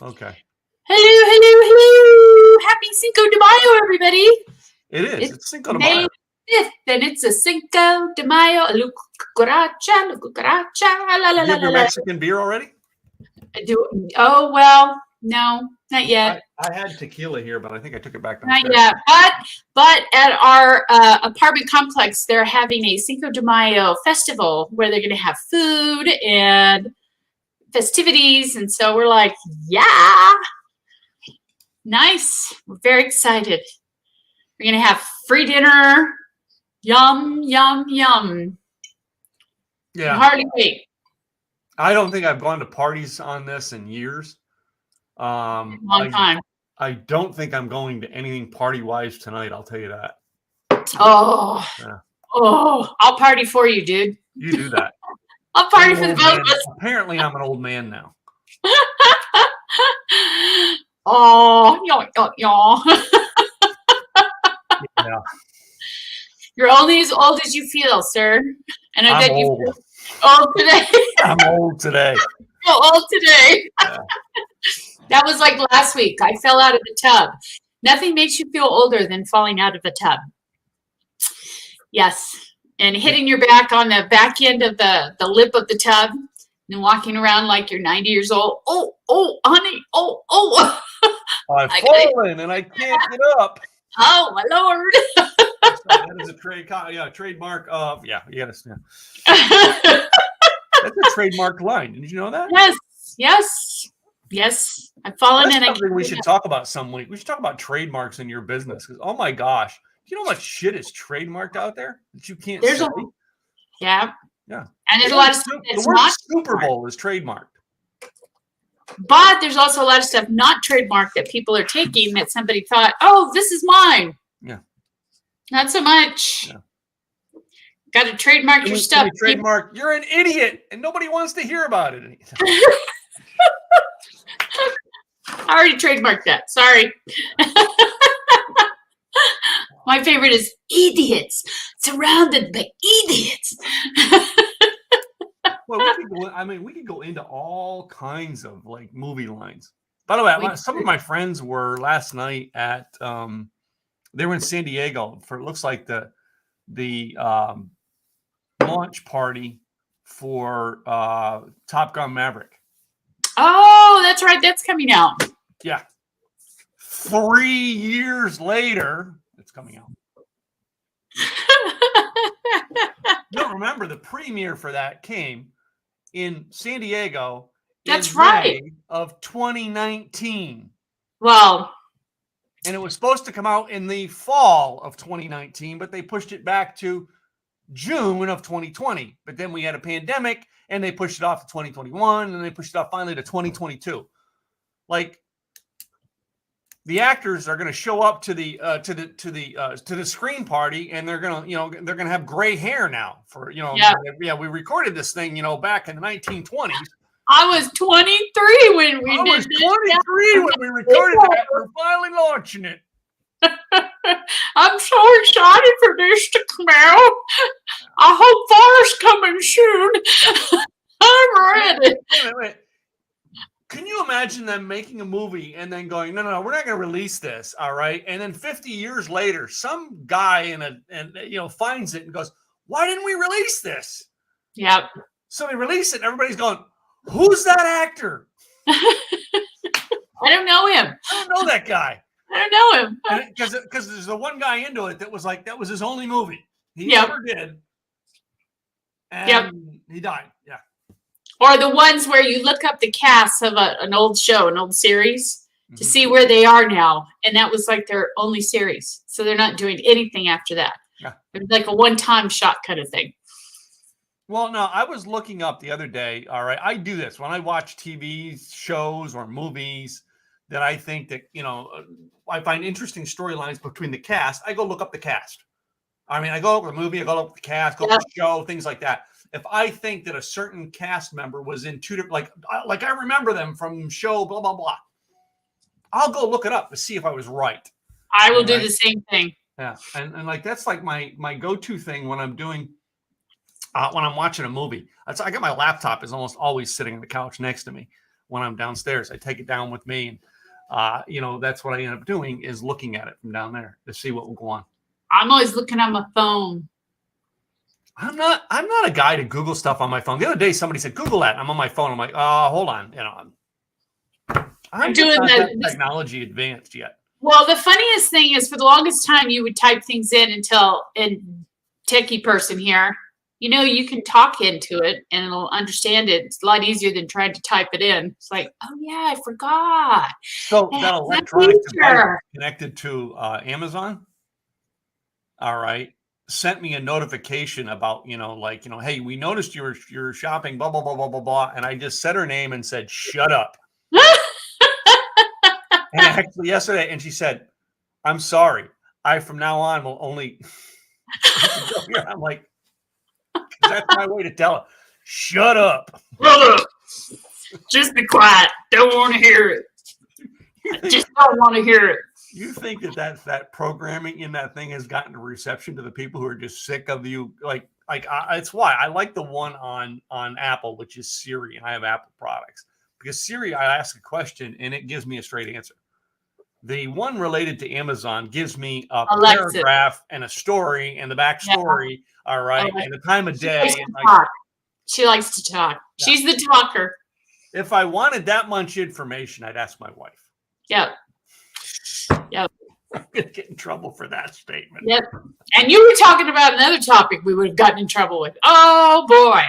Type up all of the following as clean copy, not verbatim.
Okay. Hello, hello, hello. Happy Cinco de Mayo, everybody. It is. It's Cinco de May Mayo. 5th, and it's a Cinco de Mayo. La cucaracha, la la You la have la your la. Mexican beer already? Oh, well, no, not yet. I had tequila here, but I think I took it back Not downstairs. yet. But at our apartment complex, they're having a Cinco de Mayo festival where they're going to have food and festivities. And so we're like, yeah, nice. We're very excited. We're going to have free dinner. Yum, yum, yum. Yeah. Hardly wait. I don't think I've gone to parties on this in years. Long time. I don't think I'm going to anything party-wise tonight, I'll tell you that. Oh, Yeah. oh, I'll party for you, dude. You do that. I'll party for the both of us. Apparently, I'm an old man now. Oh, yaw. Yeah. You're only as old as you feel, sir. And I bet you old. feel old today. I'm old today. Feel old today. Yeah. That was like last week. I fell out of the tub. Nothing makes you feel older than falling out of a tub. Yes. And hitting your back on the back end of the lip of the tub and walking around like you're 90 years old. Oh, honey. Oh. I've fallen and I can't get up. Oh, my Lord. That is a trademark of, you gotta stand. That's a trademark line. Did you know that? Yes. I've fallen and I can't. We should talk about some week. We should talk about trademarks in your business because, oh my gosh, you know how much shit is trademarked out there that you can't say? Yeah. And there's a lot of stuff that's not Super Bowl is trademarked. But there's also a lot of stuff not trademarked that people are taking that somebody thought, oh, this is mine. Yeah. Not so much. Yeah. Got to trademark your stuff. Trademark, you're an idiot, and nobody wants to hear about it. I already trademarked that. Sorry. My favorite is idiots, surrounded by idiots. Well, we could go into all kinds of like movie lines. By the way, some of my friends were last night at they were in San Diego for, it looks like the launch party for Top Gun Maverick. Oh, that's right. That's coming out. Yeah. 3 years later, it's coming out. You'll remember the premiere for that came in San Diego. That's right. May of 2019. Well, and it was supposed to come out in the fall of 2019, but they pushed it back to June of 2020. But then we had a pandemic, and they pushed it off to 2021, and then they pushed it off finally to 2022. Like, the actors are going to show up to the screen party, and they're going to have gray hair now for we recorded this thing back in the 1920s. I was 23 when we did this. 23 when we recorded that. We're finally launching it. I'm so excited for this to come out. I hope Forrest's coming soon. I'm ready. Wait. Can you imagine them making a movie and then going, no, we're not going to release this, all right? And then 50 years later, some guy finds it and goes, why didn't we release this? Yep. So they release it, and everybody's going, who's that actor? I don't know him. I don't know that guy. I don't know him. Because there's the one guy into it that was like, that was his only movie. He never did. And he died. Yeah. Or the ones where you look up the cast of an old show, an old series, to see where they are now. And that was like their only series. So they're not doing anything after that. Yeah. It was like a one-time shot kind of thing. Well, no, I was looking up the other day. All right. I do this when I watch TV shows or movies that I think that, I find interesting storylines between the cast. I go look up the cast. I mean, I go look at the movie, I go look at the cast, go look at the show, things like that. If I think that a certain cast member was in two different, like I remember them from show, blah, blah, blah, I'll go look it up to see if I was right. I will do the same thing. Yeah. And like, that's like my go-to thing when I'm doing, when I'm watching a movie. I got my laptop is almost always sitting on the couch next to me. when I'm downstairs. I take it down with me, and that's what I end up doing, is looking at it from down there to see what will go on. I'm always looking on my phone. I'm not a guy to Google stuff on my phone. The other day, somebody said, Google that. I'm on my phone. I'm like, oh, hold on. I'm doing that technology advanced yet. Well, the funniest thing is, for the longest time, you would type things in until, and techie person here, you can talk into it and it'll understand it. It's a lot easier than trying to type it in. It's like, oh yeah, I forgot. So that electronic device connected to Amazon, all right, sent me a notification about, hey, we noticed you're shopping, blah, blah, blah, blah, blah, blah. And I just said her name and said, shut up. And actually yesterday, and she said, I'm sorry. I, from now on, will only, I'm like, that's my way to tell her, shut up. Shut up. Just be quiet. Don't want to hear it. Just don't want to hear it. You think that programming in that thing has gotten a reception to the people who are just sick of you? It's why I like the one on Apple, which is Siri, and I have Apple products, because Siri, I ask a question and it gives me a straight answer. The one related to Amazon gives me a paragraph and a story and the backstory. Yeah. All right. And the time of day. She likes to talk. Yeah. She's the talker. If I wanted that much information, I'd ask my wife. Yep. Yep. I'm going to get in trouble for that statement. Yep. And you were talking about another topic we would have gotten in trouble with. Oh, boy.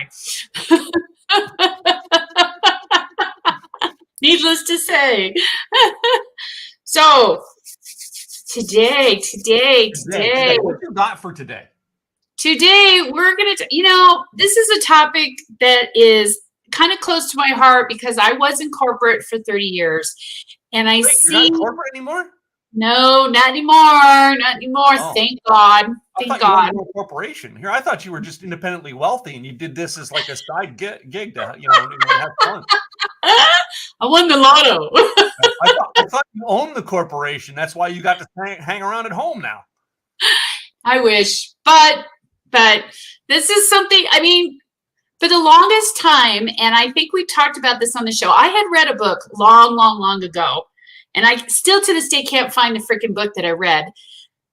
Needless to say. So today. What you got for today? Today, we're going to, this is a topic that is kind of close to my heart, because I was in corporate for 30 years. And You're not in corporate anymore? No, not anymore. Not anymore. Oh. Thank God. Thank God. You were a corporation. Here, I thought you were just independently wealthy and you did this as like a side gig to, have fun. I won the lotto. I thought you owned the corporation. That's why you got to hang around at home now. I wish. But this is something, for the longest time, and I think we talked about this on the show, I had read a book long ago, and I still to this day can't find the freaking book that I read,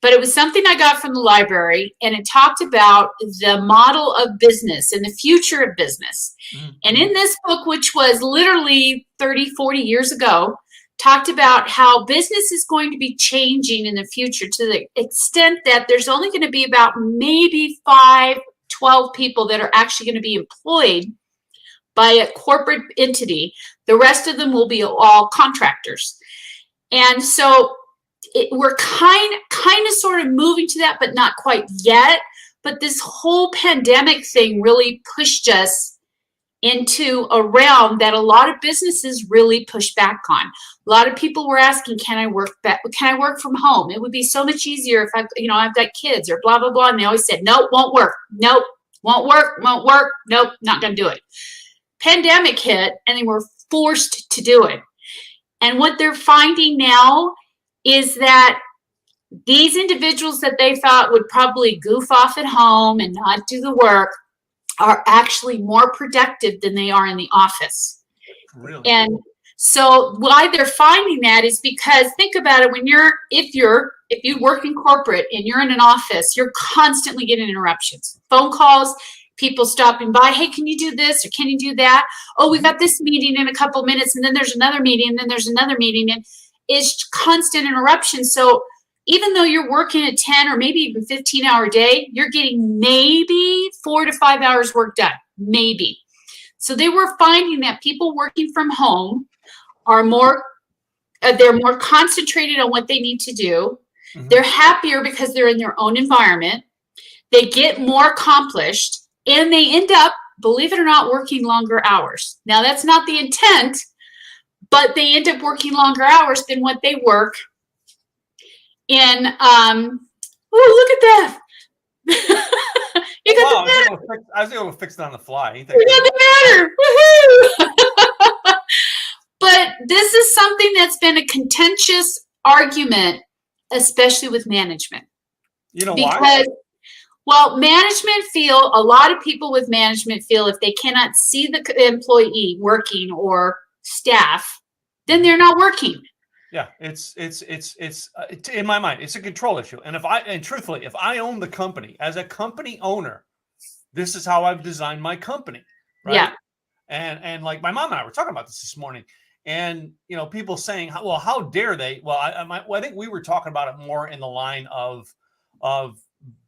but it was something I got from the library, and it talked about the model of business and the future of business. Mm-hmm. And in this book, which was literally 30, 40 years ago, talked about how business is going to be changing in the future to the extent that there's only going to be about maybe 12 people that are actually going to be employed by a corporate entity. The rest of them will be all contractors. And so we're kind of sort of moving to that, but not quite yet. But this whole pandemic thing really pushed us into a realm that a lot of businesses really pushed back on. A lot of people were asking, can I work from home? It would be so much easier if I've got kids or blah, blah, blah. And they always said, nope, won't work. Nope, won't work. Nope, not going to do it. Pandemic hit and they were forced to do it. And what they're finding now is that these individuals that they thought would probably goof off at home and not do the work are actually more productive than they are in the office. Really? And so why they're finding that is because, think about it, if you work in corporate and you're in an office, you're constantly getting interruptions, phone calls, people stopping by. Hey, can you do this or can you do that? Oh, we got this meeting in a couple of minutes, and then there's another meeting, and then there's another meeting, and it's constant interruption. So even though you're working a 10 or maybe even 15-hour day, you're getting maybe 4 to 5 hours work done, maybe. So they were finding that people working from home are they're more concentrated on what they need to do. Mm-hmm. They're happier because they're in their own environment. They get more accomplished, and they end up, believe it or not, working longer hours. Now, that's not the intent, but they end up working longer hours than what they work in. Oh, look at that. You got the matter. I was able to fix it on the fly. You got the matter. Woohoo! But this is something that's been a contentious argument, especially with management. You know why? Well, a lot of people with management feel if they cannot see the employee working or staff, then they're not working. Yeah, it's in my mind, it's a control issue. And truthfully, if I own the company as a company owner, this is how I've designed my company, right? Yeah. And like my mom and I were talking about this morning, and people saying, well, how dare they? Well, I think we were talking about it more in the line of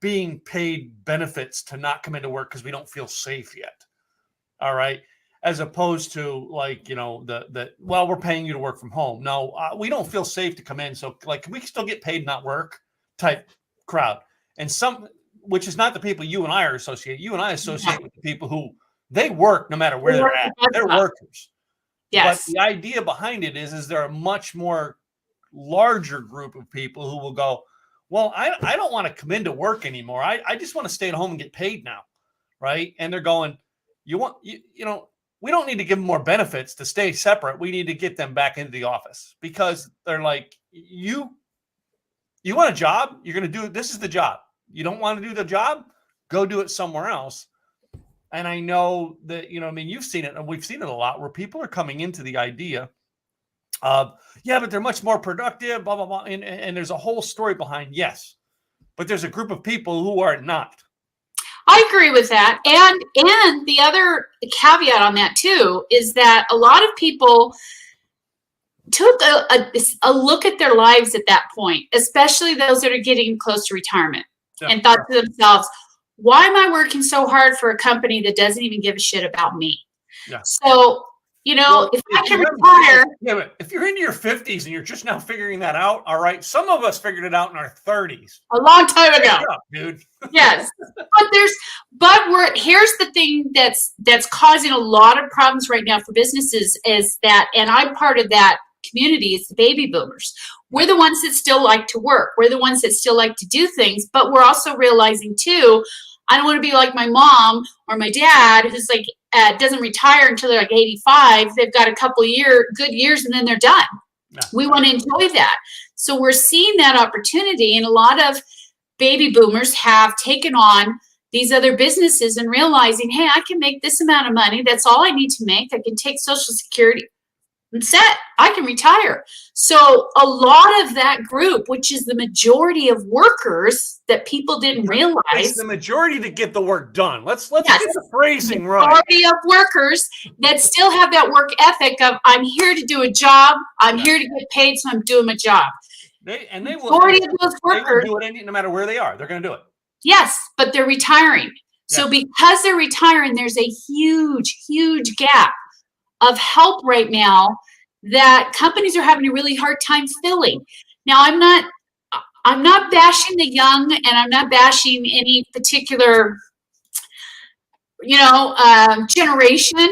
being paid benefits to not come into work because we don't feel safe yet. All right. As opposed to like, well, we're paying you to work from home. No, we don't feel safe to come in. So like, can we still get paid, not work type crowd? And which is not the people you and I are associated. You and I associate with the people who they work no matter where they're at. They're workers. Yes. But the idea behind it is there a much more larger group of people who will go, well, I don't want to come into work anymore. I just want to stay at home and get paid now. Right. And they're going, we don't need to give them more benefits to stay separate. We need to get them back into the office because they're like, you want a job? You're going to do it. This is the job. You don't want to do the job? Go do it somewhere else. And I know that, you've seen it and we've seen it a lot where people are coming into the idea of, yeah, but they're much more productive, blah, blah, blah. And there's a whole story behind, yes, but there's a group of people who are not. I agree with that. And the other caveat on that too is that a lot of people took a look at their lives at that point, especially those that are getting close to retirement, and thought to themselves, why am I working so hard for a company that doesn't even give a shit about me? Yeah. So, if I can retire. Yeah, but if you're into your 50s and you're just now figuring that out, all right, some of us figured it out in our 30s. A long time ago. Dude. Yes. But here's the thing that's causing a lot of problems right now for businesses is that, and I'm part of that community, is the baby boomers. We're the ones that still like to work. We're the ones that still like to do things, but we're also realizing too, I don't want to be like my mom or my dad who's like, doesn't retire until they're like 85. They've got a couple good years and then they're done. Yeah. We want to enjoy that. So we're seeing that opportunity, and a lot of baby boomers have taken on these other businesses and realizing, hey, I can make this amount of money. That's all I need to make. I can take Social Security and set. I can retire. So a lot of that group, which is the majority of workers that people didn't realize. It's the majority to get the work done. Let's get the phrasing right. The majority of workers that still have that work ethic of, I'm here to do a job. I'm here to get paid, so I'm doing my job. They will. Majority of those workers do it no matter where they are. They're going to do it. Yes, but they're retiring. Yeah. So because they're retiring, there's a huge, huge gap of help right now that companies are having a really hard time filling. Now, I'm not bashing the young, and I'm not bashing any particular, generation,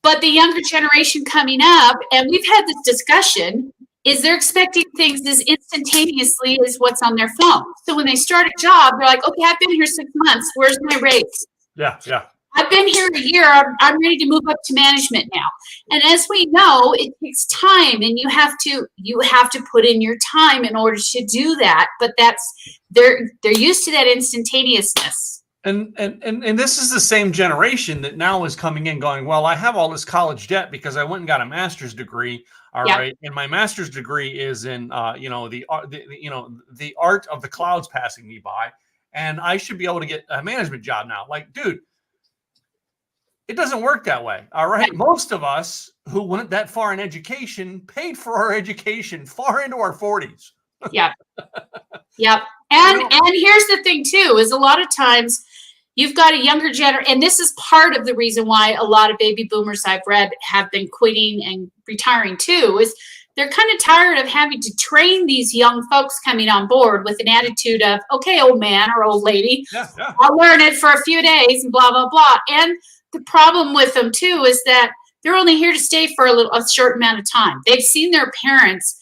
but the younger generation coming up, and we've had this discussion, is they're expecting things as instantaneously as what's on their phone. So when they start a job, they're like, okay, I've been here 6 months. Where's my raise? Yeah. I've been here a year. I'm ready to move up to management now. And as we know, it takes time, and you have to put in your time in order to do that. But they're used to that instantaneousness. And this is the same generation that now is coming in going, well, I have all this college debt because I went and got a master's degree. All right. And my master's degree is in, the art of the clouds passing me by, and I should be able to get a management job now. Like, dude, it doesn't work that way. All right. Yeah. Most of us who went that far in education paid for our education far into our 40s. Yep. Yep. And here's the thing too, is a lot of times you've got a younger generation, and this is part of the reason why a lot of baby boomers I've read have been quitting and retiring too, is they're kind of tired of having to train these young folks coming on board with an attitude of, okay, old man or old lady, I'll learn it for a few days and blah, blah, blah. And the problem with them too is that they're only here to stay for a short amount of time. They've seen their parents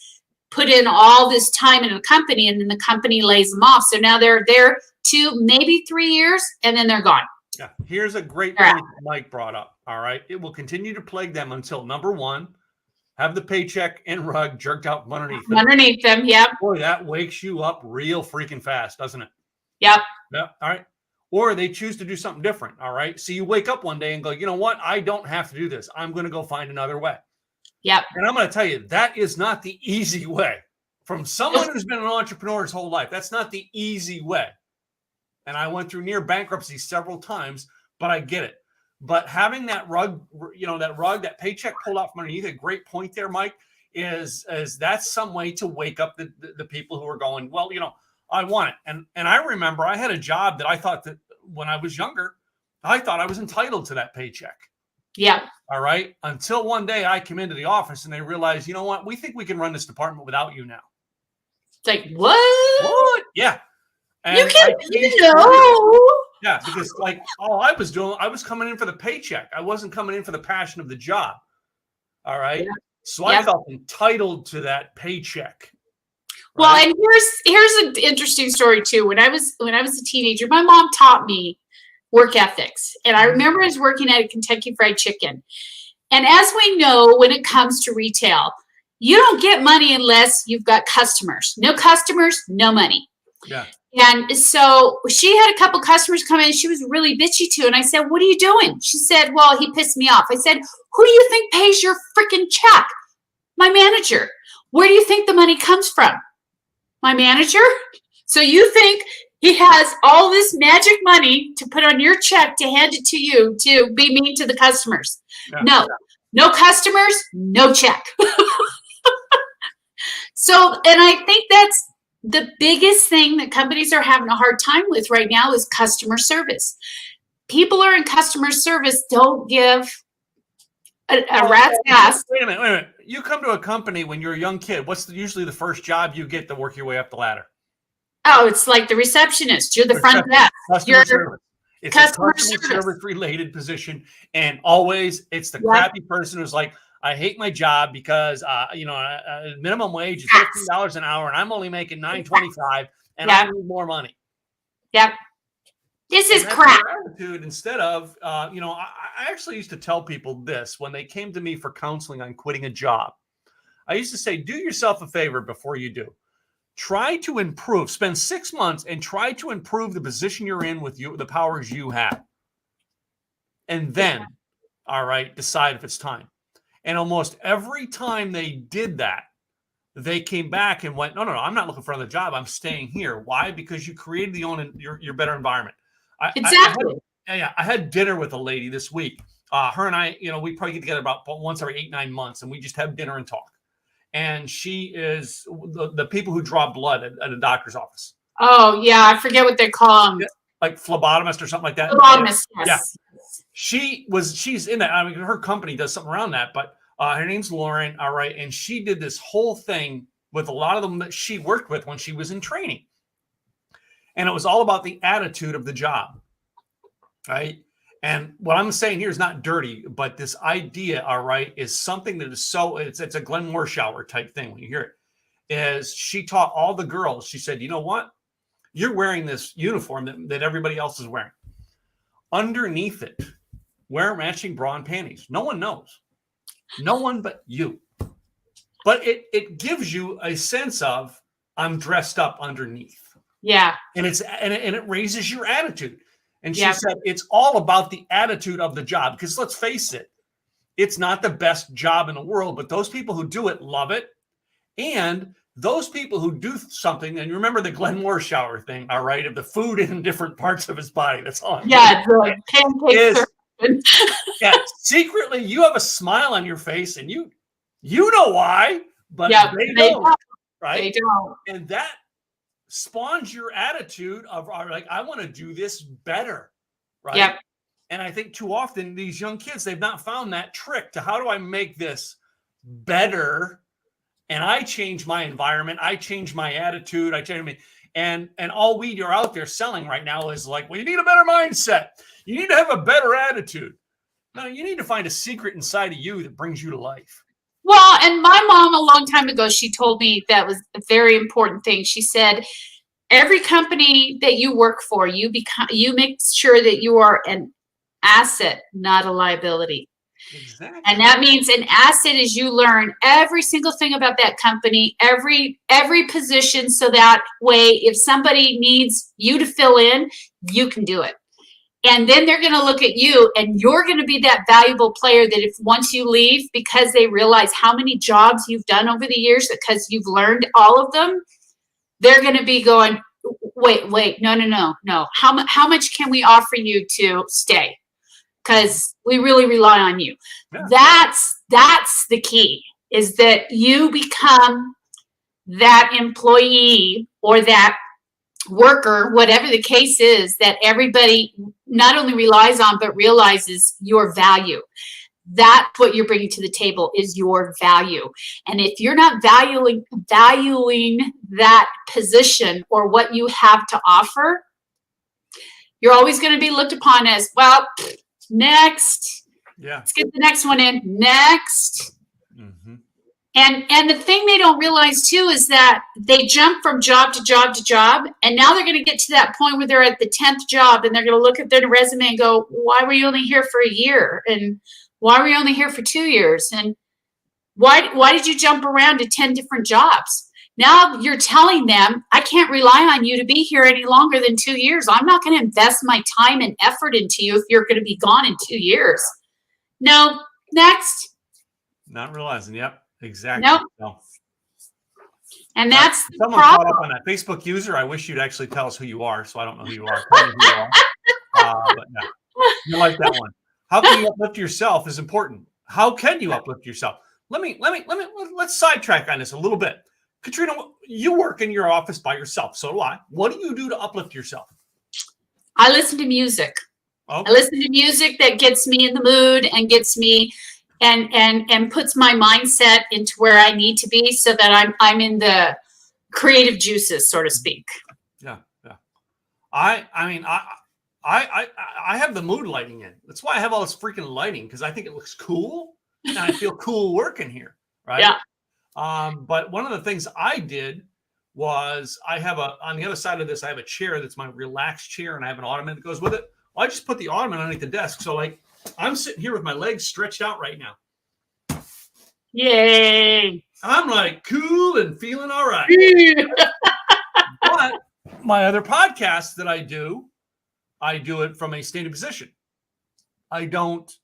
put in all this time in a company, and then the company lays them off. So now they're there 2, maybe 3 years, and then they're gone. Yeah. Here's a great point Mike brought up. All right. It will continue to plague them until, number one, have the paycheck and rug jerked out from underneath them. Underneath them, yep. Boy, that wakes you up real freaking fast, doesn't it? Yep. Yep. All right. Or they choose to do something different. All right. So you wake up one day and go, you know what? I don't have to do this. I'm going to go find another way. Yep. And I'm going to tell you, that is not the easy way. From someone who's been an entrepreneur his whole life, that's not the easy way. And I went through near bankruptcy several times, but I get it. But having that rug, that paycheck pulled out from underneath, a great point there, Mike, is that's some way to wake up the people who are going, well, I want it. And I remember I had a job that I thought that when I was younger, I thought I was entitled to that paycheck. Yeah. All right. Until one day I came into the office and they realized, you know what? We think we can run this department without you now. It's like, what? Yeah. And you can't, Yeah, because all I was doing, I was coming in for the paycheck. I wasn't coming in for the passion of the job. All right. Yeah. So I felt entitled to that paycheck. Right? Well, and here's an interesting story too. When I was a teenager, my mom taught me work ethics. And I remember I was working at a Kentucky Fried Chicken. And as we know, when it comes to retail, you don't get money unless you've got customers. No customers, no money. Yeah. And so she had a couple customers come in and she was really bitchy too. And I said, what are you doing? She said, well, he pissed me off. I said, who do you think pays your freaking check? My manager. Where do you think the money comes from? My manager? So you think he has all this magic money to put on your check to hand it to you to be mean to the customers? Yeah. No customers, no check. So, and I think that's the biggest thing that companies are having a hard time with right now is customer service. People are in customer service, don't give a rat's ass. Wait a minute. You come to a company when you're a young kid. What's usually the first job you get to work your way up the ladder? Oh, it's like the receptionist. You're the front desk. Customer service. It's a customer service related position. And always it's the crappy person who's like, I hate my job because, minimum wage is $15 an hour and I'm only making $9.25 and I need more money. Yep. This is crap. Attitude instead of, I actually used to tell people this when they came to me for counseling on quitting a job. I used to say, do yourself a favor before you do. Try to improve, spend 6 months and try to improve the position you're in with the powers you have. And then, all right, decide if it's time. And almost every time they did that, they came back and went, no, I'm not looking for another job. I'm staying here. Why? Because you created your better environment. Exactly. I had dinner with a lady this week. Her and I, we probably get together about once every 8-9 months, and we just have dinner and talk. And she is the people who draw blood at a doctor's office. Oh, yeah. I forget what they call them. Like phlebotomist or something like that. Phlebotomist, yes. Yeah. She's in that. I mean, her company does something around that, but her name's Lauren. All right. And she did this whole thing with a lot of them that she worked with when she was in training. And it was all about the attitude of the job. Right. And what I'm saying here is not dirty, but this idea, all right, is something that is it's a Glenn Morshower type thing when you hear it. Is she taught all the girls, she said, you know what? You're wearing this uniform that everybody else is wearing. Underneath it, wear matching bra and panties. No one knows. No one but you. But it gives you a sense of I'm dressed up underneath. Yeah. And it raises your attitude. And she said it's all about the attitude of the job. Because let's face it, it's not the best job in the world, but those people who do it love it. And those people who do something, and you remember the Glenn Morshower thing, all right, of the food in different parts of his body. That's all. Yeah, like pancakes. Secretly, you have a smile on your face, and you know why, but they don't. Right? They don't. And that spawns your attitude of like, I want to do this better. Right. Yep. And I think too often these young kids, they've not found that trick to how do I make this better? And I change my environment. I change my attitude. And all we are out there selling right now is like, well, you need a better mindset. You need to have a better attitude. No, you need to find a secret inside of you that brings you to life. Well, and my mom a long time ago, she told me that was a very important thing. She said, every company that you work for, you make sure that you are an asset, not a liability. Exactly. And that means an asset is you learn every single thing about that company, every position. So that way, if somebody needs you to fill in, you can do it. And then they're going to look at you, and you're going to be that valuable player that if once you leave, because they realize how many jobs you've done over the years, because you've learned all of them, they're going to be going, wait, no. How much can we offer you to stay? Because we really rely on you. Yeah. That's the key, is that you become that employee or that worker, whatever the case is, that everybody not only relies on, but realizes your value. That's what you're bringing to the table, is your value. And if you're not valuing that position or what you have to offer, you're always going to be looked upon as, well, next. Yeah. Let's get the next one in. Next. Mm-hmm. And the thing they don't realize too is that they jump from job to job to job, and now they're going to get to that point where they're at the 10th job, and they're going to look at their resume and go, why were you only here for a year? And why were you only here for 2 years? And why did you jump around to 10 different jobs? Now you're telling them, I can't rely on you to be here any longer than 2 years. I'm not going to invest my time and effort into you if you're going to be gone in 2 years. No, next. Not realizing, yep. Exactly. Nope. No. And that's the someone caught problem. up on that Facebook user. I wish you'd actually tell us who you are, so I don't know who you are. Tell me who you are. But no, you like that one. How can you uplift yourself is important. How can you uplift yourself? Let's sidetrack on this a little bit. Katrina, you work in your office by yourself. So do I. What do you do to uplift yourself? I listen to music. Okay. I listen to music that gets me in the mood and gets me and puts my mindset into where I need to be, so that I'm in the creative juices, so to speak. Yeah. I have the mood lighting in. That's why I have all this freaking lighting, because I think it looks cool and I feel cool working here. Right. Yeah. But one of the things I did was on the other side of this, I have a chair that's my relaxed chair, and I have an ottoman that goes with it. Well, I just put the ottoman underneath the desk. So like, I'm sitting here with my legs stretched out right now. Yay. I'm like cool and feeling all right. But my other podcast that I do it from a standing position.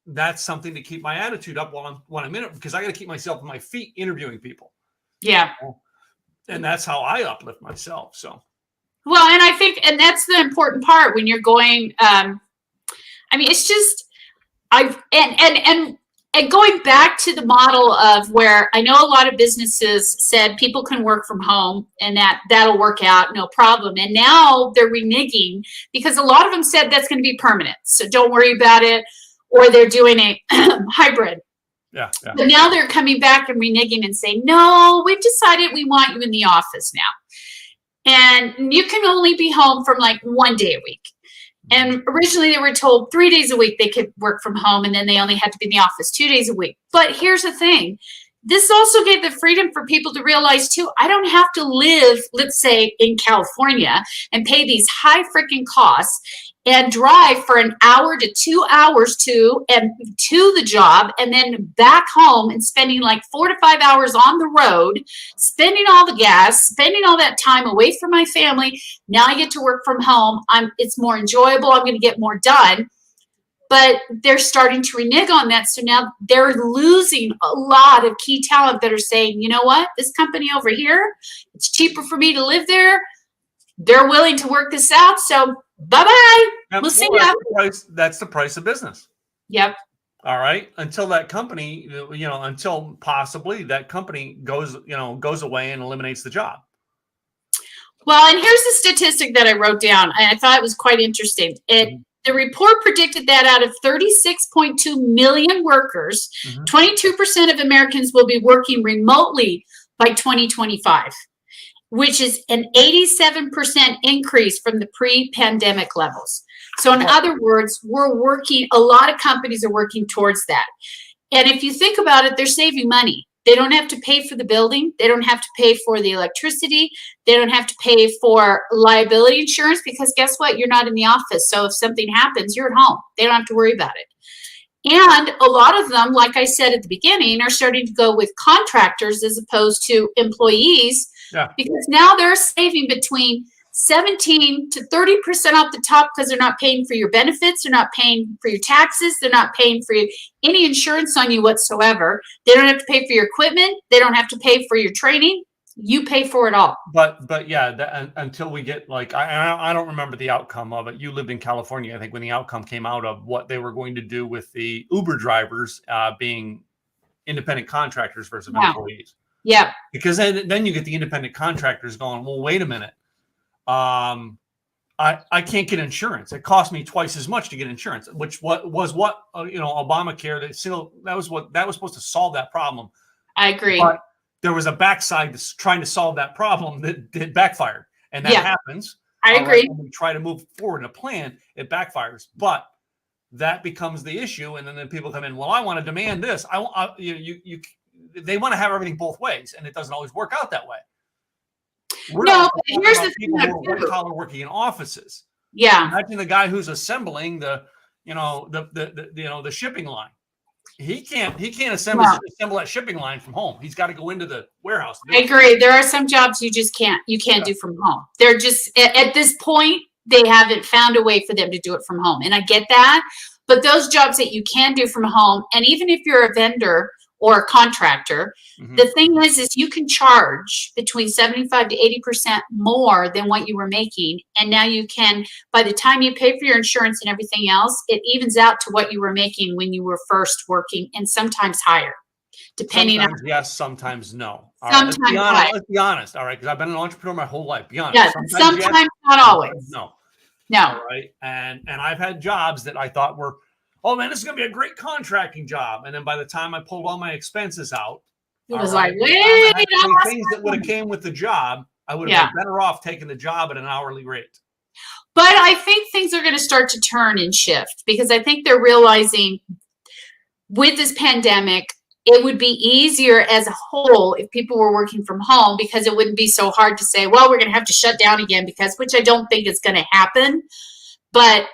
That's something to keep my attitude up when I'm in it, because I got to keep myself on my feet interviewing people. Yeah. And that's how I uplift myself. So. Well, and I think, and that's the important part when you're going, it's just, and going back to the model of where I know a lot of businesses said people can work from home and that'll work out, no problem. And now they're reneging, because a lot of them said that's going to be permanent, so don't worry about it. Or they're doing a hybrid. Yeah. But now they're coming back and reneging and saying, no, we've decided we want you in the office now. And you can only be home from like 1 day a week. And originally they were told 3 days a week they could work from home, and then they only had to be in the office 2 days a week. But here's the thing. This also gave the freedom for people to realize too, I don't have to live, let's say, in California and pay these high freaking costs and drive for an hour to 2 hours to the job, and then back home and spending like 4 to 5 hours on the road, spending all the gas, spending all that time away from my family. Now I get to work from home. It's more enjoyable. I'm going to get more done. But they're starting to renege on that. So now they're losing a lot of key talent that are saying, you know what, this company over here, it's cheaper for me to live there. They're willing to work this out. So bye-bye. We'll see you. That's the price of business. Yep. All right. Until that company, until possibly that company goes away and eliminates the job. Well, and here's the statistic that I wrote down. I thought it was quite interesting. The report predicted that out of 36.2 million workers, 22% of Americans will be working remotely by 2025, which is an 87% increase from the pre-pandemic levels. So in other words, a lot of companies are working towards that. And if you think about it, they're saving money. They don't have to pay for the building. They don't have to pay for the electricity. They don't have to pay for liability insurance, because guess what? You're not in the office. So if something happens, you're at home. They don't have to worry about it. And a lot of them, like I said at the beginning, are starting to go with contractors as opposed to employees, because now they're saving between 17 to 30% off the top because they're not paying for your benefits, they're not paying for your taxes, they're not paying for any insurance on you whatsoever. They don't have to pay for your equipment, they don't have to pay for your training. You pay for it all. But yeah, until we get like, I don't remember the outcome of it. You lived in California, I think, when the outcome came out of what they were going to do with the Uber drivers being independent contractors versus employees. Yeah. Because then you get the independent contractors going, well, wait a minute. I can't get insurance. It cost me twice as much to get insurance, which Obamacare, that was supposed to solve that problem. I agree. But there was a backside to trying to solve that problem that backfired, and that happens. I agree. When we try to move forward in a plan, it backfires, but that becomes the issue. And then people come in, well, I want to demand this. They want to have everything both ways, and it doesn't always work out that way. No, but here's the people who are white collar working in offices. Yeah. Imagine the guy who's assembling the shipping line. He can't assemble that shipping line from home. He's got to go into the warehouse. I agree. There are some jobs you can't do from home. They're just at this point, they haven't found a way for them to do it from home. And I get that. But those jobs that you can do from home, and even if you're a vendor or a contractor, the thing is you can charge between 75 to 80% more than what you were making. And now you can, by the time you pay for your insurance and everything else, it evens out to what you were making when you were first working, and sometimes higher, depending sometimes on. Yes, sometimes no. Sometimes let's be honest. All right. Because I've been an entrepreneur my whole life. Be honest. Yeah, sometimes yes, not always. No. All right. And I've had jobs that I thought were, oh man, this is going to be a great contracting job. And then by the time I pulled all my expenses out, it was like, wait, things that would have came with the job, I would have been better off taking the job at an hourly rate. But I think things are going to start to turn and shift, because I think they're realizing with this pandemic, it would be easier as a whole if people were working from home, because it wouldn't be so hard to say, well, we're going to have to shut down again, which I don't think is going to happen. But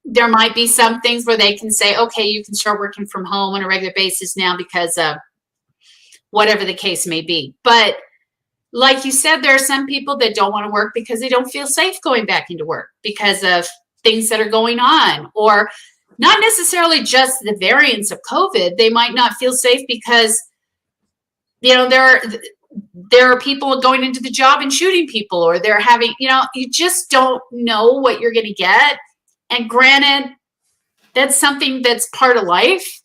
there might be some things where they can say, okay, you can start working from home on a regular basis now because of whatever the case may be. But like you said, there are some people that don't want to work because they don't feel safe going back into work because of things that are going on, or not necessarily just the variants of COVID. They might not feel safe because, there are people going into the job and shooting people, or they're having, you just don't know what you're going to get. And granted, that's something that's part of life.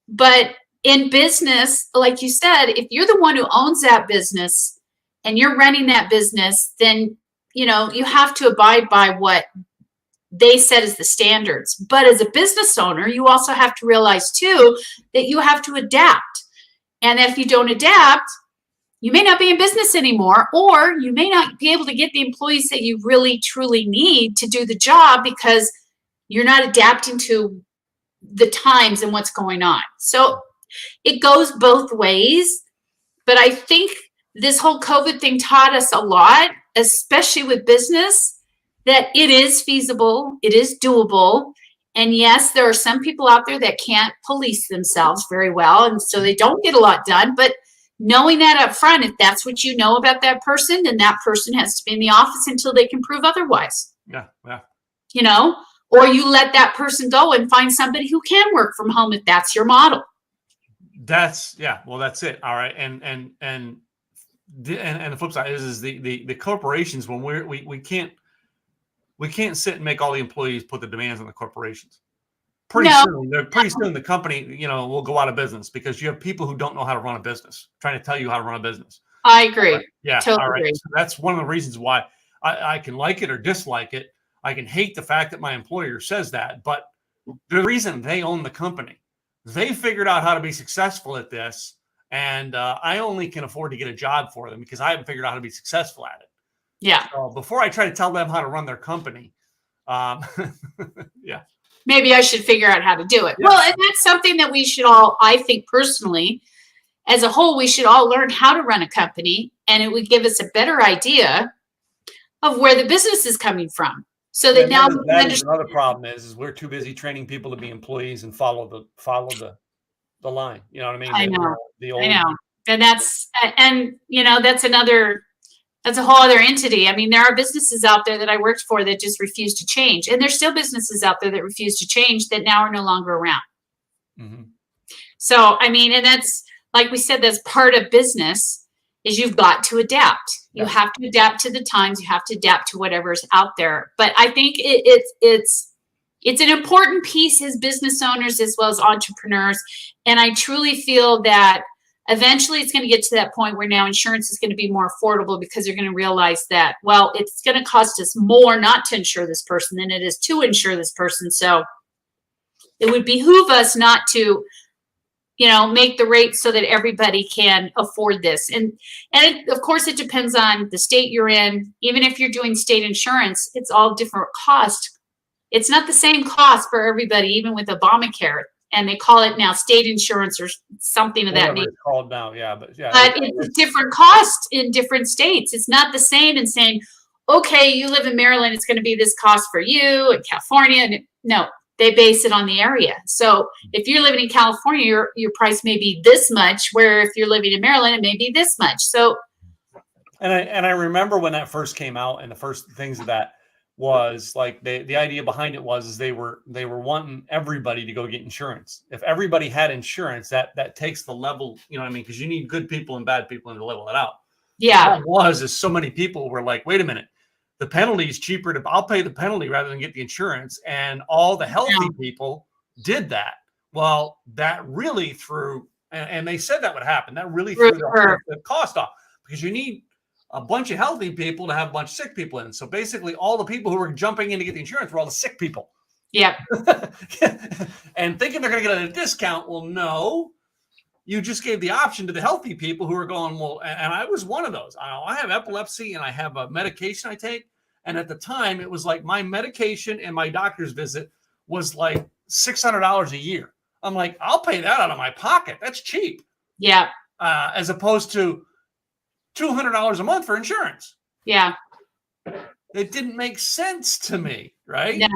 But in business, like you said, if you're the one who owns that business and you're running that business, then, you have to abide by what they set as the standards. But as a business owner, you also have to realize too that you have to adapt. And if you don't adapt, you may not be in business anymore, or you may not be able to get the employees that you really, truly need to do the job because you're not adapting to the times and what's going on. So it goes both ways. But I think this whole COVID thing taught us a lot, especially with business, that it is feasible, it is doable. And yes, there are some people out there that can't police themselves very well, and so they don't get a lot done. But knowing that up front, if that's what you know about that person, then that person has to be in the office until they can prove otherwise. Yeah. Or you let that person go and find somebody who can work from home if that's your model. That's it. All right. And the flip side is the corporations, when we can't sit and make all the employees put the demands on the corporations. Pretty soon the company, will go out of business because you have people who don't know how to run a business trying to tell you how to run a business. I agree. Right? Yeah. Totally all right. agree. So that's one of the reasons why I can like it or dislike it. I can hate the fact that my employer says that, but the reason they own the company, they figured out how to be successful at this. And I only can afford to get a job for them because I haven't figured out how to be successful at it. Yeah. So before I try to tell them how to run their company, maybe I should figure out how to do it. Yeah. Well, and that's something that we should all, I think personally, as a whole, we should all learn how to run a company, and it would give us a better idea of where the business is coming from. So that now another problem is we're too busy training people to be employees and follow the line. You know what I mean? I know. And that's another That's a whole other entity. I mean, there are businesses out there that I worked for that just refuse to change. And there's still businesses out there that refuse to change that now are no longer around. Mm-hmm. So, I mean, and that's, like we said, that's part of business is you've got to adapt. You Yeah. have to adapt to the times. You have to adapt to whatever's out there. But I think it's an important piece as business owners as well as entrepreneurs. And I truly feel that eventually it's going to get to that point where now insurance is going to be more affordable because you're going to realize that, well, it's going to cost us more not to insure this person than it is to insure this person. So it would behoove us not to, make the rates so that everybody can afford this. And of course, it depends on the state you're in. Even if you're doing state insurance, it's all different cost. It's not the same cost for everybody, even with Obamacare. And they call it now state insurance or something of that nature. It's called now, yeah. But it's a different cost in different states. It's not the same in saying, okay, you live in Maryland, it's going to be this cost for you, in California. And no, they base it on the area. So if you're living in California, your price may be this much, where if you're living in Maryland, it may be this much. So, and I remember when that first came out, and the first things of that was like the idea behind it was they were wanting everybody to go get insurance. If everybody had insurance, that takes the level, you know what I mean? Because you need good people and bad people to level it out. Yeah. What it was so many people were like, wait a minute, the penalty is cheaper I'll pay the penalty rather than get the insurance. And all the healthy people did that. Well, that really threw, and they said that would happen. That really threw the cost off, because you need a bunch of healthy people to have a bunch of sick people in. So basically all the people who were jumping in to get the insurance were all the sick people. Yeah. And thinking they're going to get a discount. Well, no, you just gave the option to the healthy people who are going, well, and I was one of those. I have epilepsy and I have a medication I take. And at the time it was like my medication and my doctor's visit was like $600 a year. I'm like, I'll pay that out of my pocket. That's cheap. Yeah. As opposed to $200 a month for insurance. Yeah. It didn't make sense to me, right? No.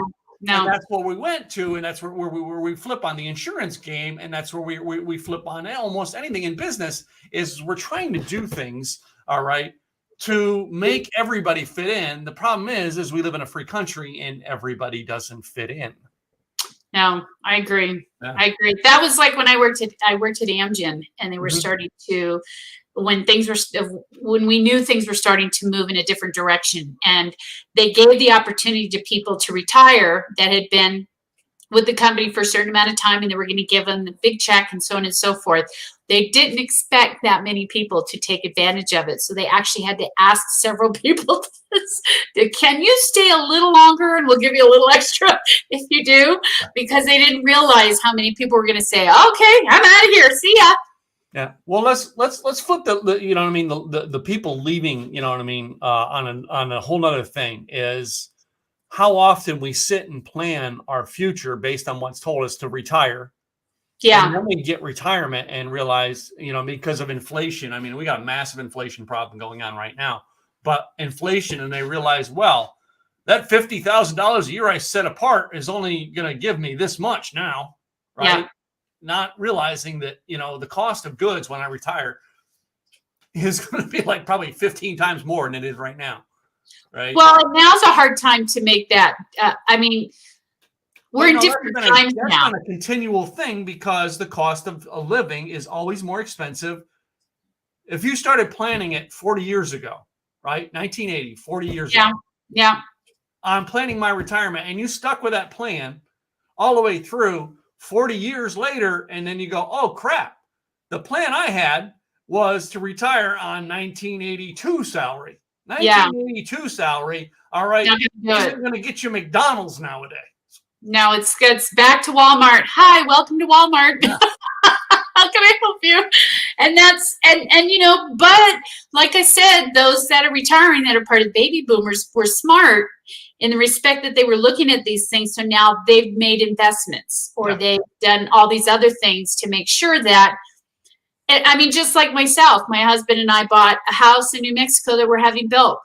And that's what we went to, and that's where we flip on the insurance game, and that's where we flip on almost anything in business. Is we're trying to do things, all right, to make everybody fit in. The problem is we live in a free country, and everybody doesn't fit in. No, I agree. Yeah. I agree. That was like when I worked at Amgen, and they were starting to, when we knew things were starting to move in a different direction, and they gave the opportunity to people to retire that had been with the company for a certain amount of time, and they were going to give them the big check and so on and so forth. They didn't expect that many people to take advantage of it. So they actually had to ask several people, can you stay a little longer and we'll give you a little extra if you do? Because they didn't realize how many people were going to say, okay, I'm out of here. See ya. Yeah. Well, let's flip the you know what I mean, the people leaving, you know what I mean, on a whole nother thing is how often we sit and plan our future based on what's told us to retire. Yeah. And then we get retirement and realize, because of inflation. I mean, we got a massive inflation problem going on right now, but inflation, and they realize, well, that $50,000 a year I set apart is only going to give me this much now, right? Yeah. Not realizing that, the cost of goods when I retire is going to be like probably 15 times more than it is right now. Right. Well, now's a hard time to make that. We're in different times now. That's not a continual thing, because the cost of a living is always more expensive. If you started planning it 40 years ago, right? 1980, 40 years ago. Yeah. I'm planning my retirement, and you stuck with that plan all the way through 40 years later, and then you go, oh, crap. The plan I had was to retire on 1982 salary. 1982 salary. All right. Isn't going to get you McDonald's nowadays. No, it's back to Walmart. Hi, welcome to Walmart. Yeah. How can I help you? And that's, but like I said, those that are retiring that are part of the baby boomers were smart in the respect that they were looking at these things. So now they've made investments, or they've done all these other things to make sure that, just like myself, my husband and I bought a house in New Mexico that we're having built.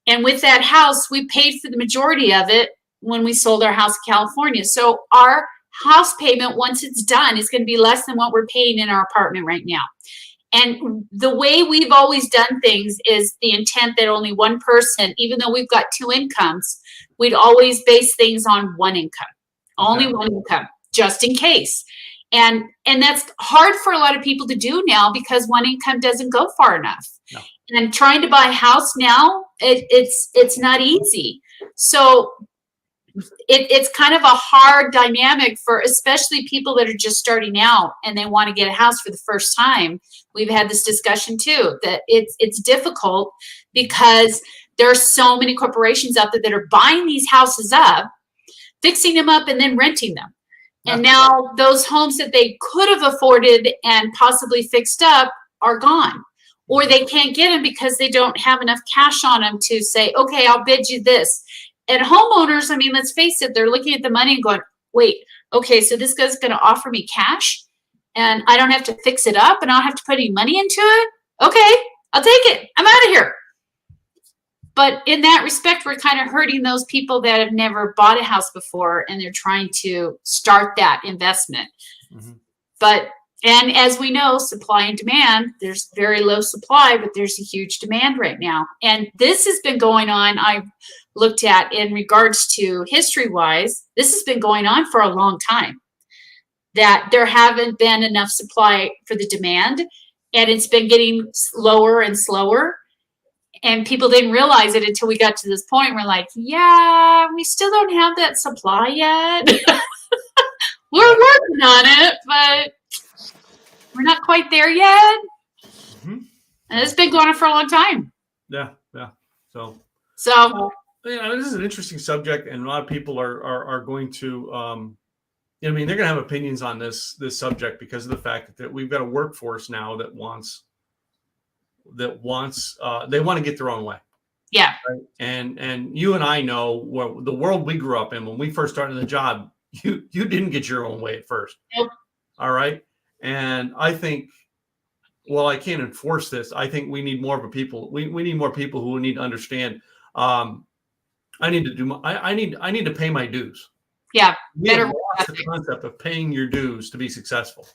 And with that house, we paid for the majority of it when we sold our house in California. So our house payment, once it's done, is going to be less than what we're paying in our apartment right now. And the way we've always done things is the intent that only one person, even though we've got two incomes, we'd always base things on one income, only one income, just in case. And that's hard for a lot of people to do now because one income doesn't go far enough. No. And trying to buy a house now, it's not easy. So it's kind of a hard dynamic for especially people that are just starting out and they want to get a house for the first time. We've had this discussion too, that it's difficult because there are so many corporations out there that are buying these houses up, fixing them up, and then renting them. And now those homes that they could have afforded and possibly fixed up are gone. Or they can't get them because they don't have enough cash on them to say, okay, I'll bid you this. And homeowners, I mean, let's face it, they're looking at the money and going, wait, okay, so this guy's going to offer me cash and I don't have to fix it up and I don't have to put any money into it? Okay, I'll take it. I'm out of here. But in that respect, we're kind of hurting those people that have never bought a house before and they're trying to start that investment. Mm-hmm. And as we know, supply and demand, there's very low supply, but there's a huge demand right now. And this has been going on, I've looked at in regards to history-wise, this has been going on for a long time, that there haven't been enough supply for the demand, and it's been getting slower and slower. And people didn't realize it until we got to this point. We're like, yeah, we still don't have that supply yet. We're working on it, but we're not quite there yet. Mm-hmm. And it's been going on for a long time. Yeah. So yeah, this is an interesting subject, and a lot of people are going to, I mean, they're going to have opinions on this subject because of the fact that we've got a workforce now that wants they want to get their own way. Yeah. Right? And you and I know the world we grew up in when we first started the job. You didn't get your own way at first. Nope. All right. And I think, well, I can't enforce this. I think we need more of a people. We need more people who need to understand. I need to pay my dues. Yeah. We have lost the concept of paying your dues to be successful.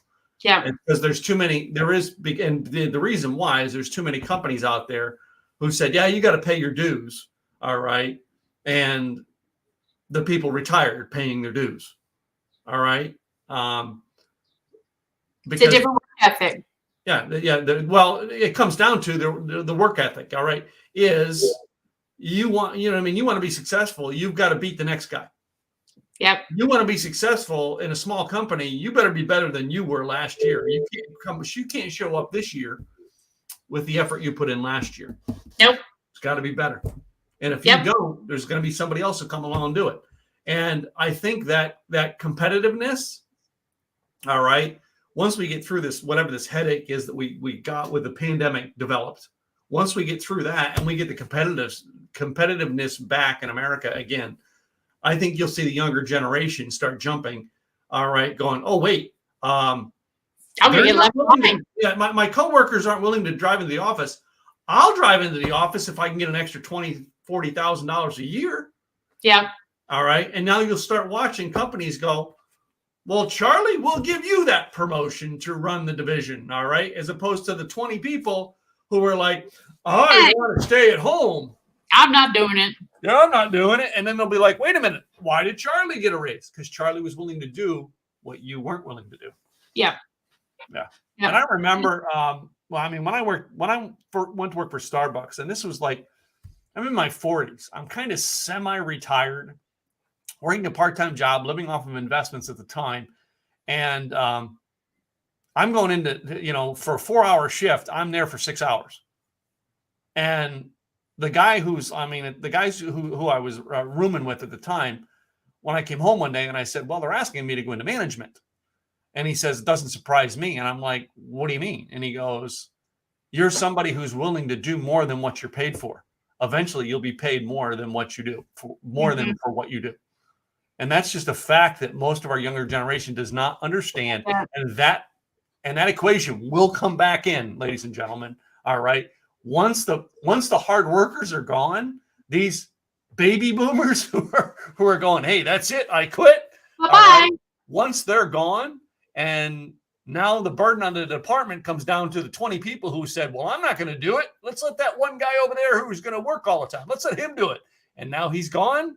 Yeah. Because there's too many. And the reason why is there's too many companies out there who said, yeah, you got to pay your dues. All right. And the people retired paying their dues. All right. Because, it's a different work ethic. Yeah. Well, it comes down to the work ethic. All right. Is you want to be successful. You've got to beat the next guy. Yep. You want to be successful in a small company. You better be better than you were last year. You can't show up this year with the effort you put in last year. Nope. It's got to be better. And if you don't, there's going to be somebody else who come along and do it. And I think that competitiveness, all right, once we get through this, whatever this headache is that we got with the pandemic developed, once we get through that and we get the competitiveness back in America again, I think you'll see the younger generation start jumping. All right, going, oh wait, I'm gonna get left behind. Yeah, my coworkers aren't willing to drive into the office. I'll drive into the office if I can get an extra $20,000-$40,000 a year. Yeah. All right, and now you'll start watching companies go, well, Charlie, we'll give you that promotion to run the division. All right, as opposed to the 20 people who are like, I want to stay at home. I'm not doing it. Yeah, I'm not doing it. And then they'll be like, wait a minute, why did Charlie get a raise? Because Charlie was willing to do what you weren't willing to do. Yeah. And I remember, when I went to work for Starbucks, and this was like, I'm in my 40s. I'm kind of semi-retired, working a part-time job, living off of investments at the time. And I'm going into, for a 4-hour shift, I'm there for 6 hours. And the guy the guys who I was rooming with at the time, when I came home one day and I said, well, they're asking me to go into management. And he says, it doesn't surprise me. And I'm like, what do you mean? And he goes, you're somebody who's willing to do more than what you're paid for. Eventually you'll be paid more than what you do, than for what you do. And that's just a fact that most of our younger generation does not understand. Yeah. And that equation will come back in, ladies and gentlemen. All right. Once the hard workers are gone, these baby boomers who are going, hey, that's it, I quit. Bye-bye. Right, once they're gone, and Now the burden on the department comes down to the 20 people who said, well, I'm not going to do it. Let's let that one guy over there who's going to work all the time. Let's let him do it. And now he's gone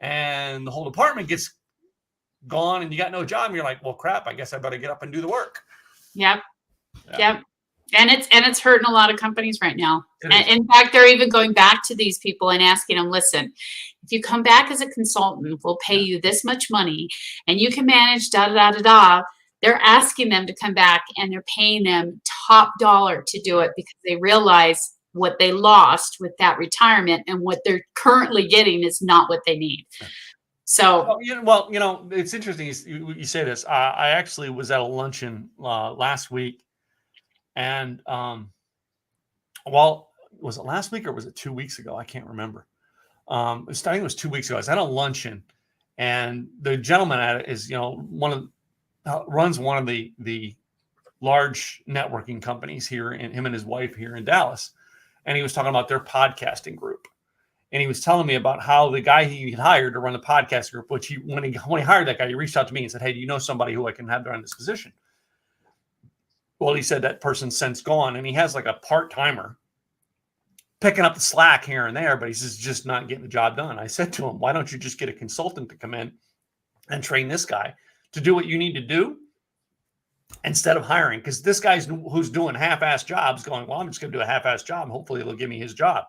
and the whole department gets gone and you got no job. And you're like, well, crap, I guess I better get up and do the work. Yep. And it's hurting a lot of companies right now. And in fact, they're even going back to these people and asking them, listen, if you come back as a consultant, we'll pay you this much money and you can manage da da da da da. They're asking them to come back and they're paying them top dollar to do it because they realize what they lost with that retirement and what they're currently getting is not what they need. So, well, it's interesting you say this. I actually was at a luncheon last week, and was it last week or was it 2 weeks ago? I can't remember. I think it was 2 weeks ago. I was at a luncheon, and the gentleman at it is runs one of the large networking companies here, and him and his wife here in Dallas, and he was talking about their podcasting group. And he was telling me about how the guy he hired to run the podcast group, which when he hired that guy, he reached out to me and said, hey, do you know somebody who I can have run this position? Well, he said that person's since gone, and he has like a part-timer picking up the slack here and there, but he's just not getting the job done. I said to him, why don't you just get a consultant to come in and train this guy to do what you need to do instead of hiring? Because this guy's who's doing half-ass jobs going, well, I'm just going to do a half-ass job, and hopefully they'll give me his job.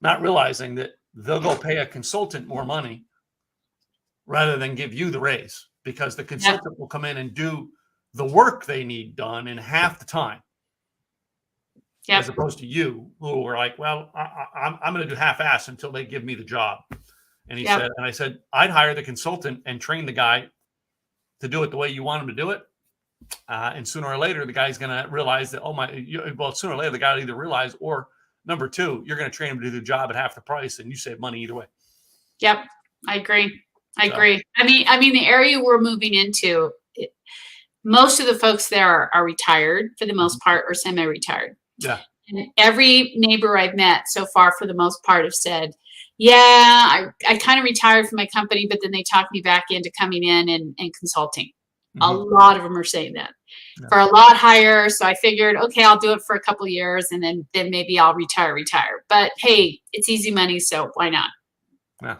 Not realizing that they'll go pay a consultant more money rather than give you the raise, because the consultant will come in and do the work they need done in half the time. As opposed to you who were like, well, I'm going to do half-ass until they give me the job. And he said, and I said, I'd hire the consultant and train the guy to do it the way you want him to do it. And sooner or later, the guy's going to realize that, sooner or later, the guy will either realize, or number two, you're going to train him to do the job at half the price and you save money either way. Yep. I agree. I agree. I mean, the area we're moving into, most of the folks there are retired for the most part or semi-retired. Yeah. And every neighbor I've met so far, for the most part, have said, yeah, I kind of retired from my company, but then they talked me back into coming in and consulting. Mm-hmm. A lot of them are saying that for a lot higher. So I figured, okay, I'll do it for a couple of years and then maybe I'll retire. But hey, it's easy money, so why not? Yeah.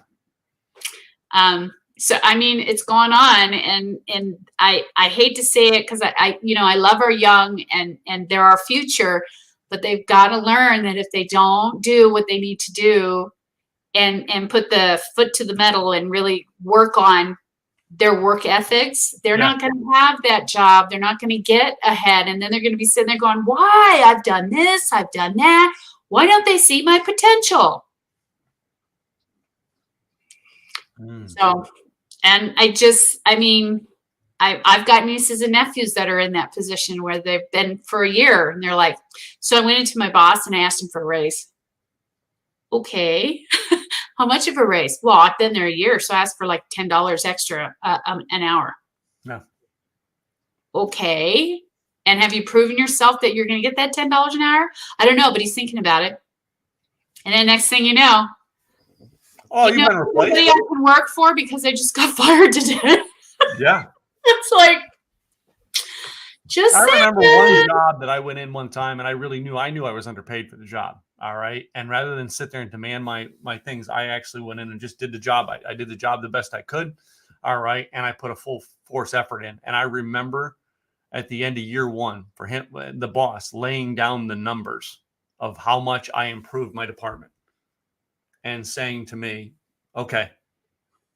So I mean, it's going on, and I hate to say it because I love our young and they're our future, but they've got to learn that if they don't do what they need to do and put the foot to the metal and really work on their work ethics, they're not going to have that job. They're not going to get ahead. And then they're going to be sitting there going, why? I've done this, I've done that. Why don't they see my potential? So, and I've got nieces and nephews that are in that position where they've been for a year and they're like, so I went into my boss and I asked him for a raise. Okay. How much of a raise? Well, I've been there a year, so I asked for like $10 extra an hour. No. Okay. And have you proven yourself that you're going to get that $10 an hour? I don't know, but he's thinking about it. And then next thing you know, you've been replaced. Somebody I can work for because I just got fired today. Yeah. It's like, I remember one job that I went in one time and I knew I was underpaid for the job. All right. And rather than sit there and demand my things, I actually went in and just did the job. I did the job the best I could. All right. And I put a full force effort in. And I remember at the end of year one, for him, the boss, laying down the numbers of how much I improved my department and saying to me, okay,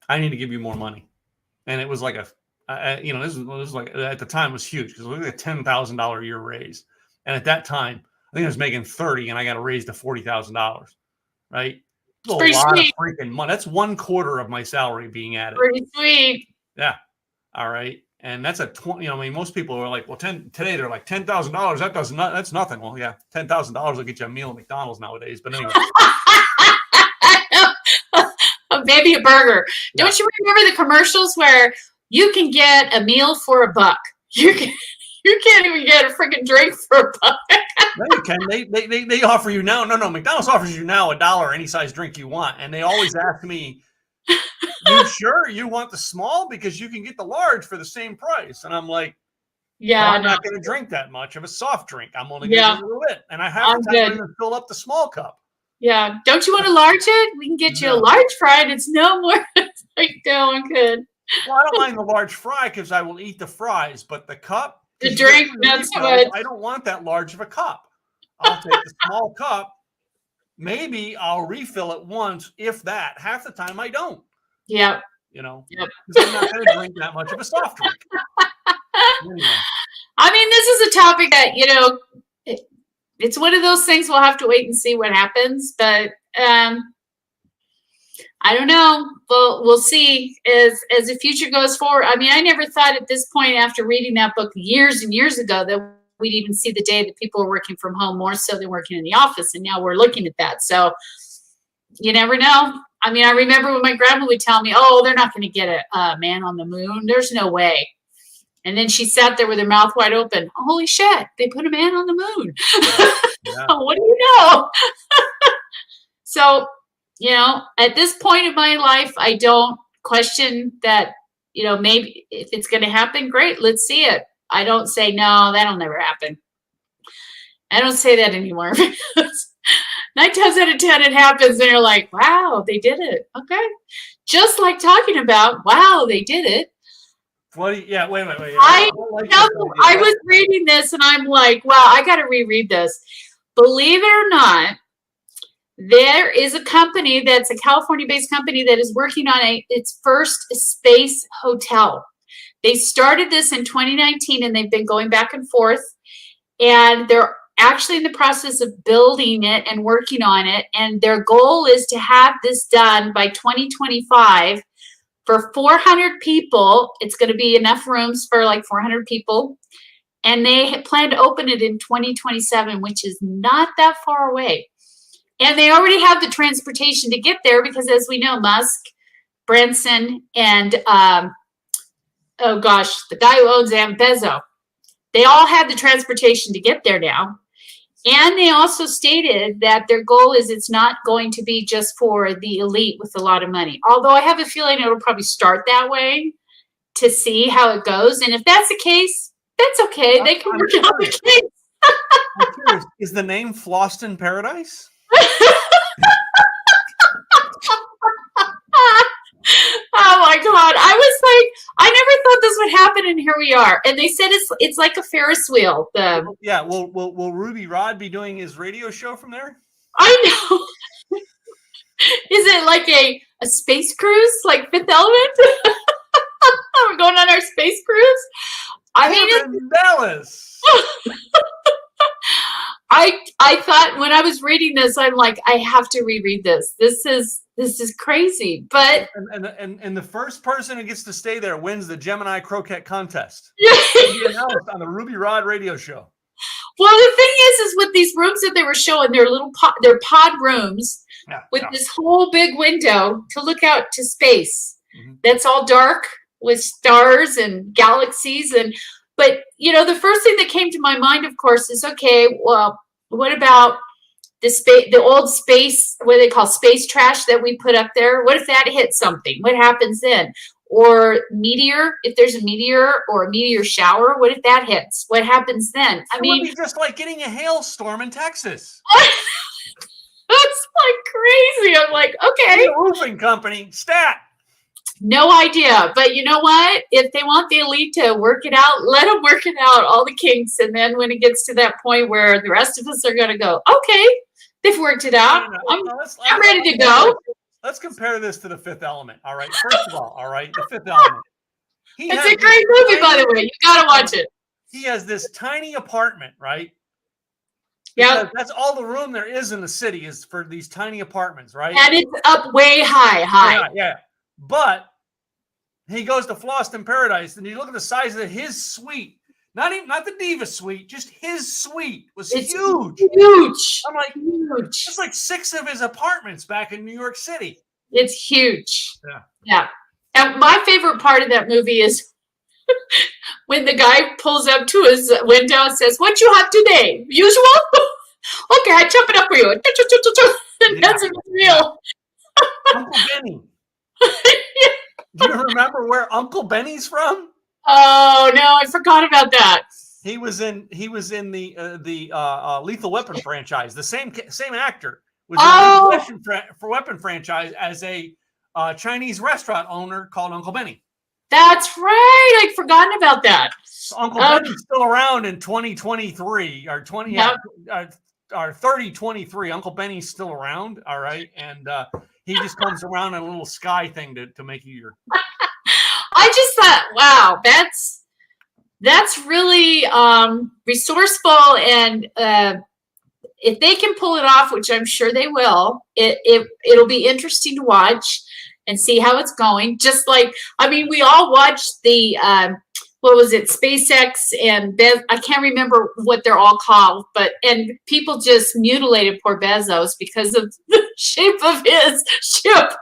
I need to give you more money. And it was like this was like, at the time, it was huge because it was like a $10,000 a year raise. And at that time, I think I was making 30 and I got a raise to $40,000, right? That's a lot of freaking money. That's 1/4 of my salary being added. Pretty sweet. Yeah. All right. And that's a 20, most people are like, well, today they're like $10,000. That's nothing. Well, yeah, $10,000 will get you a meal at McDonald's nowadays. But anyway. Maybe a burger. Yeah. Don't you remember the commercials where you can get a meal for $1? You can't even get a freaking drink for $1. No, you can. They offer you now. No. McDonald's offers you now $1 any size drink you want, and they always ask me, "You sure you want the small? Because you can get the large for the same price." And I'm like, Yeah, I'm no. not going to drink that much of a soft drink. I'm only going to Yeah. drink a little bit. And I have I'm to good. fill up the small cup. Yeah. Don't you want to large it? We can get you a No. large fry and it's no more. It's like, no, I'm good. Well, I don't mind the large fry because I will eat the fries, but the cup, The 'cause you get drink, three not so refills, much. I don't want that large of a cup. I'll take the small cup. Maybe I'll refill it once, if that. Half the time I don't, Yep. you know, Yep. because I'm not going to drink that much of a soft drink. Anyway. I mean, this is a topic that, you know, it's one of those things we'll have to wait and see what happens. But I don't know. We'll see as the future goes forward. I mean, I never thought at this point, after reading that book years and years ago, that we'd even see the day that people are working from home more so than working in the office. And now we're looking at that. So you never know. I mean, I remember when my grandma would tell me, oh, they're not going to get a man on the moon. There's no way. And then she sat there with her mouth wide open. Holy shit, they put a man on the moon. Yeah. What do you know? So, you know, at this point in my life, I don't question that, you know, maybe if it's going to happen, great, let's see it. I don't say, no, that'll never happen. I don't say that anymore. 9 times out of 10, it happens, and you're like, wow, they did it. Okay. Just like talking about, wow, they did it. Wait. I was reading this, and I'm like, wow, I got to reread this. Believe it or not, there is a company that's a California-based company that is working on its first space hotel. They started this in 2019, and they've been going back and forth, and they're actually in the process of building it and working on it. And their goal is to have this done by 2025 for 400 people. It's going to be enough rooms for like 400 people. And they plan to open it in 2027, which is not that far away. And they already have the transportation to get there because, as we know, Musk, Branson, and the guy who owns Bezos, they all have the transportation to get there now. And they also stated that their goal is it's not going to be just for the elite with a lot of money. Although I have a feeling it'll probably start that way to see how it goes. And if that's the case, that's okay. They can work out the case. I'm curious, is the name Floston Paradise? Oh my God. I was like, I never thought this would happen, and here we are. And they said it's like a Ferris wheel. Yeah, will Ruby Rod be doing his radio show from there? I know. Is it like a space cruise, like Fifth Element? We're going on our space cruise. I mean, Dallas. I thought when I was reading this, I'm like, I have to reread this. This is crazy. But and the first person who gets to stay there wins the Gemini Croquette contest. Yeah. It'll be announced on the Ruby Rod radio show. Well, the thing is with these rooms that they were showing, they're little they're pod rooms with this whole big window to look out to space. Mm-hmm. That's all dark with stars and galaxies. But you know, the first thing that came to my mind, of course, is okay. Well, what about the old space, what they call space trash that we put up there? What if that hits something? What happens then? Or meteor, if there's a meteor or a meteor shower, what if that hits? What happens then? I mean, it would be just like getting a hailstorm in Texas. That's like crazy. I'm like, okay. Roofing company, stat. No idea. But you know what? If they want the elite to work it out, let them work it out, all the kinks. And then when it gets to that point where the rest of us are going to go, okay, they've worked it out. I'm ready to go. Let's compare this to The Fifth Element. All right. First of all, The Fifth Element. It's a great movie, by the way. You got to watch it. He has this tiny apartment, right? Yeah. That's all the room there is in the city is for these tiny apartments, right? And it's up way high. Yeah. But he goes to Floston Paradise, and you look at the size of his suite. Not the diva suite, just his suite was huge. Huge. I'm like, huge. It's like 6 of his apartments back in New York City. It's huge. Yeah. And my favorite part of that movie is when the guy pulls up to his window and says, "What you have today? Usual? Okay, I chop it up for you." And that's real. Uncle Benny. Do you remember where Uncle Benny's from? Oh no, I forgot about that. He was in the Lethal Weapon franchise. The same actor was in the Weapon franchise as a Chinese restaurant owner called Uncle Benny. That's right. I'd forgotten about that. So Uncle Benny's still around in 2023 or 3023. Uncle Benny's still around. All right, and he just comes around in a little sky thing to make you. I just thought, wow, that's really resourceful, and if they can pull it off, which I'm sure they will, it'll be interesting to watch and see how it's going. Just like, I mean, we all watched the what was it, SpaceX and I can't remember what they're all called, and people just mutilated poor Bezos because of the shape of his ship.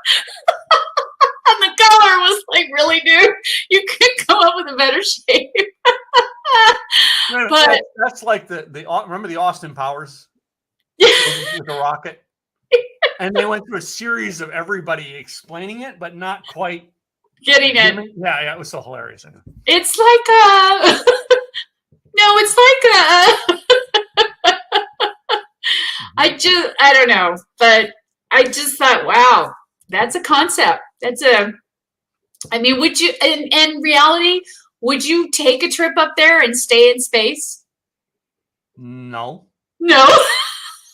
And the color was like, really, dude? You couldn't come up with a better shape. But that's like the remember the Austin Powers with the rocket, and they went through a series of everybody explaining it, but not quite getting it. Yeah, it was so hilarious. It's like no, it's like I don't know, but I just thought, wow, that's a concept. I mean, would you, in reality, would you take a trip up there and stay in space? No. No.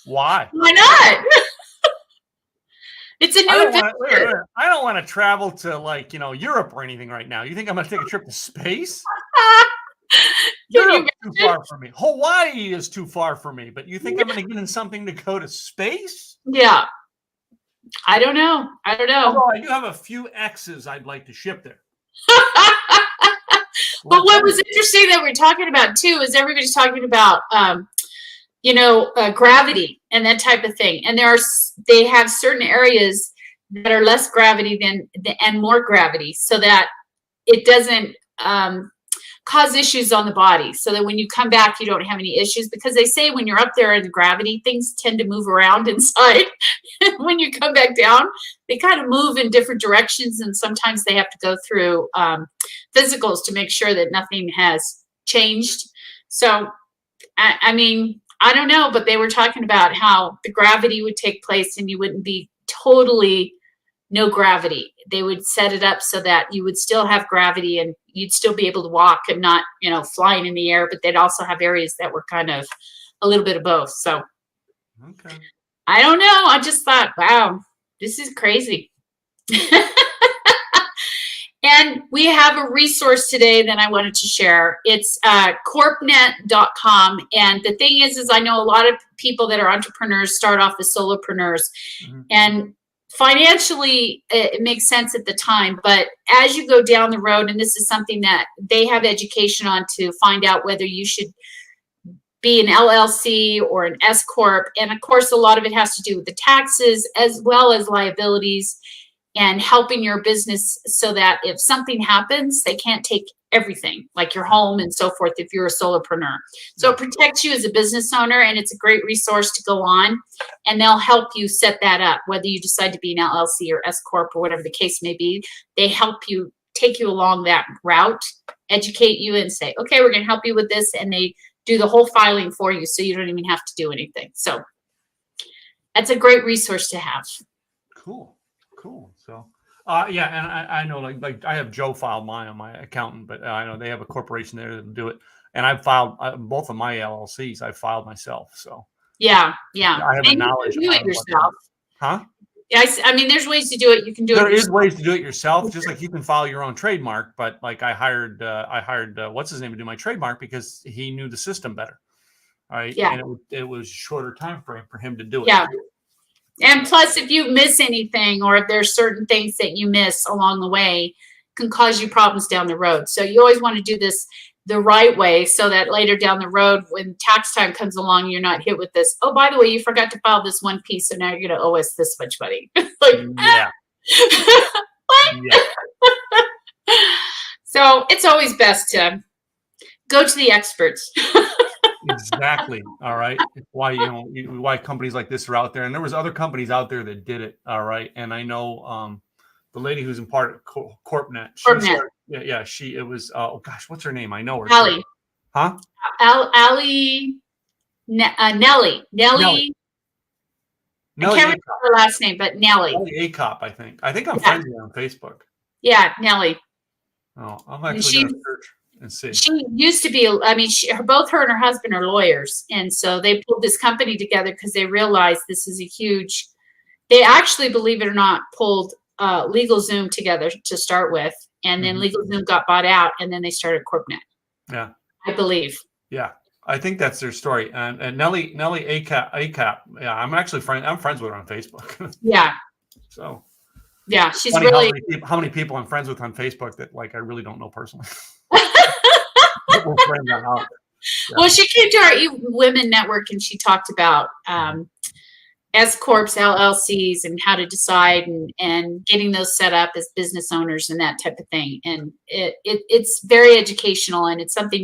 Why? Why not? It's a new adventure. I don't want to travel to Europe or anything right now. You think I'm going to take a trip to space? Europe's too far for me. Hawaii is too far for me. But you think I'm going to get in something to go to space? Yeah. I don't know. Although I do have a few X's I'd like to ship there. But what was interesting that we're talking about too is everybody's talking about gravity and that type of thing. And they have certain areas that are less gravity and more gravity, so that it doesn't cause issues on the body, so that when you come back you don't have any issues, because they say when you're up there in the gravity, things tend to move around inside. When you come back down, they kind of move in different directions, and sometimes they have to go through physicals to make sure that nothing has changed. So I mean, I don't know, but they were talking about how the gravity would take place and you wouldn't be totally no gravity. They would set it up so that you would still have gravity and you'd still be able to walk and not, flying in the air, but they'd also have areas that were kind of a little bit of both. So okay. I don't know. I just thought, wow, this is crazy. And we have a resource today that I wanted to share. It's corpnet.com. And the thing is I know a lot of people that are entrepreneurs start off as solopreneurs. Mm-hmm. And financially, it makes sense at the time. But as you go down the road, and this is something that they have education on to find out whether you should be an LLC or an S Corp. And of course, a lot of it has to do with the taxes as well as liabilities, and helping your business so that if something happens, they can't take everything, like your home and so forth, if you're a solopreneur. So it protects you as a business owner, and it's a great resource to go on, and they'll help you set that up, whether you decide to be an LLC or S Corp or whatever the case may be. They help you, take you along that route, educate you, and say, okay, we're going to help you with this, and they do the whole filing for you, so you don't even have to do anything. So that's a great resource to have. Cool. So, yeah, and I know, like I have Joe file mine on my accountant, but I know they have a corporation there that'll do it. And I've filed both of my LLCs. I filed myself. So yeah, I have the knowledge. You can do it yourself, huh? Yeah, I mean, there's ways to do it. You can do it. There is ways to do it yourself, just like you can file your own trademark. But like I hired what's his name to do my trademark because he knew the system better. All right. Yeah. And it was a shorter time frame for him to do it. Yeah. And plus, if you miss anything, or if there's certain things that you miss along the way, can cause you problems down the road. So you always want to do this the right way, so that later down the road, when tax time comes along, you're not hit with this. Oh, by the way, you forgot to file this one piece, so now you're going to owe us this much money. Like, yeah. What? Yeah. So it's always best to go to the experts. Exactly. All right. Why why companies like this are out there, and there was other companies out there that did it. All right. And I know the lady who's in part of CorpNet. CorpNet. It was, oh gosh, what's her name? I know her. Allie. Huh? Allie. Nellie. Nellie I can't remember her last name, but Nellie. Nellie Acop, I think. I think I'm friends with her on Facebook. Yeah, Nellie. Oh, I'm actually going to search and see. She used to be, both her and her husband are lawyers. And so they pulled this company together because they realized this is a huge, they actually, believe it or not, pulled LegalZoom together to start with. And then LegalZoom got bought out, and then they started CorpNet. Yeah. I believe. Yeah. I think that's their story. And Nellie Acop. Yeah, I'm friends with her on Facebook. Yeah. So. Yeah, she's funny really. How many people I'm friends with on Facebook that I really don't know personally. We're friends on out. Yeah. Well, she came to our Women Network and she talked about S corps, LLCs, and how to decide and getting those set up as business owners and that type of thing. And it's very educational, and it's something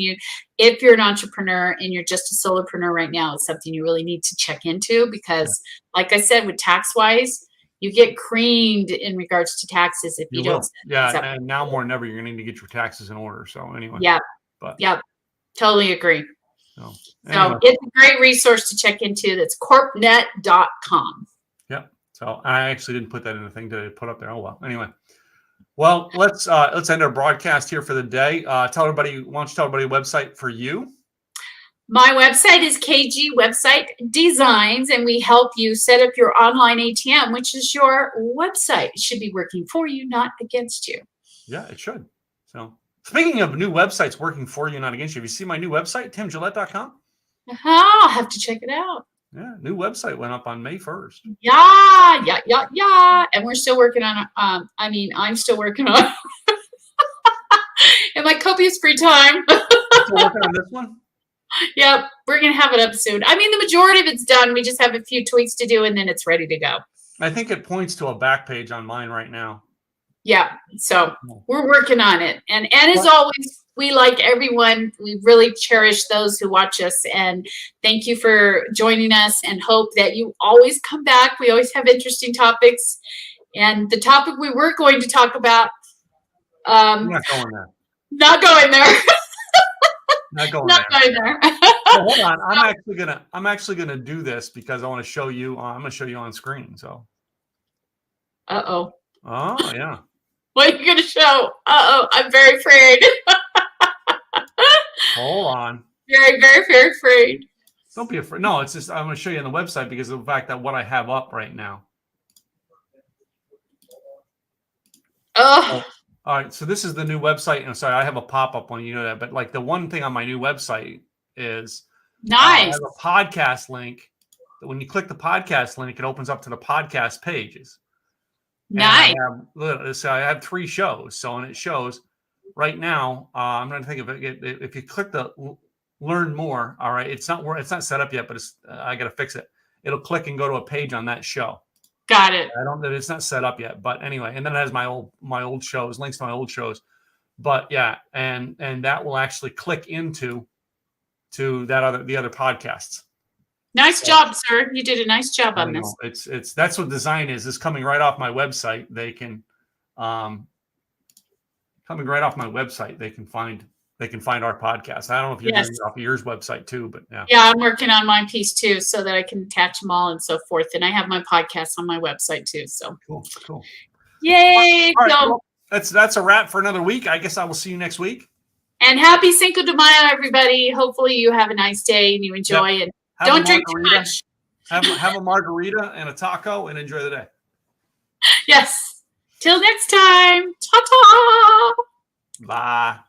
if you're an entrepreneur and you're just a solopreneur right now, it's something you really need to check into because, like I said, with tax-wise, you get creamed in regards to taxes if you don't. Yeah, and now more than ever, you're going to need to get your taxes in order. So anyway. Yeah. Yep. Totally agree. So it's a great resource to check into. That's corpnet.com. Yep. So I actually didn't put that in the thing to put up there. Oh well. Anyway. Well, let's end our broadcast here for the day. Why don't you tell everybody a website for you? My website is KG Website Designs, and we help you set up your online ATM, which is your website. It should be working for you, not against you. Yeah, it should. So speaking of new websites working for you, not against you, have you seen my new website, timgillette.com? I'll have to check it out. Yeah, new website went up on May 1st. Yeah. And we're still working on I'm still working on in my copious free time. Still working on this one? Yep, we're going to have it up soon. The majority of it's done. We just have a few tweaks to do, and then it's ready to go. I think it points to a back page on mine right now. Yeah, so we're working on it. And as always, we like everyone. We really cherish those who watch us. And thank you for joining us, and hope that you always come back. We always have interesting topics. And the topic we were going to talk about. I'm not going there. Not going there. Not going there. Well, hold on. I'm actually gonna do this because I want to show you. I'm gonna show you on screen. So. Oh yeah. What are you gonna show? I'm very afraid. Hold on. Very, very, very afraid. Don't be afraid. No, it's just I'm gonna show you on the website because of the fact that what I have up right now. Oh. All right, so this is the new website. I'm sorry, I have a pop-up when you know that, but like the one thing on my new website is nice. I have a podcast link. When you click the podcast link, it opens up to the podcast pages. Nice. I have 3 shows. So, and it shows right now. I'm going to think of it. If you click the learn more, all right, it's not set up yet, but I got to fix it. It'll click and go to a page on that show. Got it. It's not set up yet, but anyway, and then it has my old shows, links to my old shows. But yeah, and that will actually click into the other podcasts. Nice job, sir. You did a nice job on this. It's that's what design is. It's coming right off my website. They can coming right off my website. They can find our podcast. I don't know if you're doing it off yours website too, but yeah. Yeah, I'm working on my piece too, so that I can attach them all and so forth. And I have my podcast on my website too. So cool. Yay! All right, well, that's a wrap for another week. I guess I will see you next week. And happy Cinco de Mayo, everybody. Hopefully you have a nice day and you enjoy and don't drink too much. Have a margarita and a taco and enjoy the day. Yes. Till next time. Ta-ta. Bye.